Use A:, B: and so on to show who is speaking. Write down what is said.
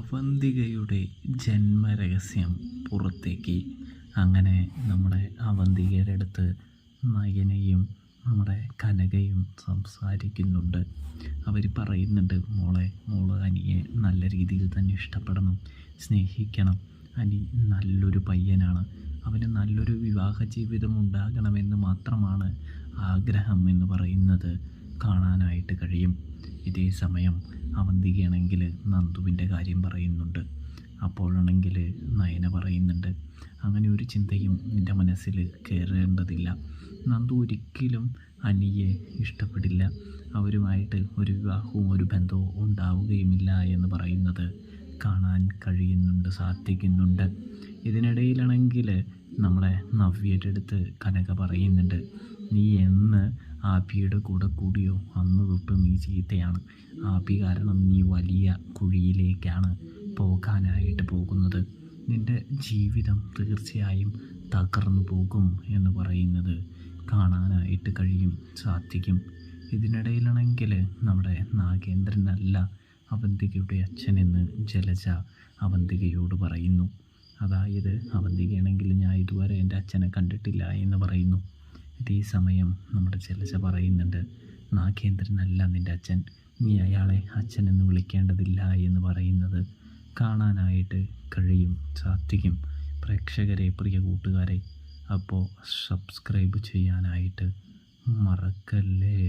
A: അവന്തികയുടെ ജന്മരഹസ്യം പുറത്തേക്ക്. അങ്ങനെ നമ്മുടെ അവന്തികയുടെ അടുത്ത് നയനയും നമ്മുടെ കനകയും സംസാരിക്കുന്നുണ്ട്. അവർ പറയുന്നുണ്ട്, മോള് അനിയെ നല്ല രീതിയിൽ തന്നെ ഇഷ്ടപ്പെടണം, സ്നേഹിക്കണം. അനി നല്ലൊരു പയ്യനാണ്, അവന് നല്ലൊരു വിവാഹ ജീവിതം ഉണ്ടാകണമെന്ന് മാത്രമാണ് ആഗ്രഹം എന്ന് പറയുന്നത് കാണാനായിട്ട് കഴിയും. ഇതേ സമയം അവന്തികയാണെങ്കിൽ നന്ദുവിൻ്റെ കാര്യം പറയുന്നുണ്ട്. അപ്പോഴാണെങ്കിൽ നയന പറയുന്നുണ്ട്, അങ്ങനെ ഒരു ചിന്തയും നിൻ്റെ മനസ്സിൽ കയറേണ്ടതില്ല. നന്ദു ഒരിക്കലും അനിയെ ഇഷ്ടപ്പെടില്ല, അവരുമായിട്ട് ഒരു വിവാഹവും ഒരു ബന്ധവും ഉണ്ടാവുകയുമില്ല എന്ന് പറയുന്നത് കാണാൻ കഴിയുന്നുണ്ട്, സാധിക്കുന്നുണ്ട്. ഇതിനിടയിലാണെങ്കിൽ നമ്മളെ നവ്യയുടെ അടുത്ത് കനക പറയുന്നുണ്ട്, നീ എന്ന് ആബിയുടെ കൂടെ കൂടിയോ അന്ന് തൊട്ട് നീ ചീത്തയാണ്. ആബി കാരണം നീ വലിയ കുഴിയിലേക്കാണ് പോകാനായിട്ട് പോകുന്നത്. നിൻ്റെ ജീവിതം തീർച്ചയായും തകർന്നു പോകും എന്ന് പറയുന്നത് കാണാനായിട്ട് കഴിയും, സാധിക്കും. ഇതിനിടയിലാണെങ്കിൽ നമ്മുടെ നാഗേന്ദ്രനല്ല അവന്തികയുടെ അച്ഛനെന്ന് ജലജ അവന്തികയോട് പറയുന്നു. അതായത് അവന്തികയാണെങ്കിൽ ഞാൻ ഇതുവരെ എൻ്റെ അച്ഛനെ കണ്ടിട്ടില്ല എന്ന് പറയുന്നു. ഇതേ സമയം നമ്മുടെ ജലജ പറയുന്നുണ്ട്, നാഗേന്ദ്രനല്ല നിൻ്റെ അച്ഛൻ, നീ അയാളെ അച്ഛനെന്ന് വിളിക്കേണ്ടതില്ല എന്ന് പറയുന്നത് കാണാനായിട്ട് കഴിയും, സാധിക്കും. പ്രേക്ഷകരെ, പ്രിയ കൂട്ടുകാരെ, അപ്പോൾ സബ്സ്ക്രൈബ് ചെയ്യാനായിട്ട് മറക്കല്ലേ.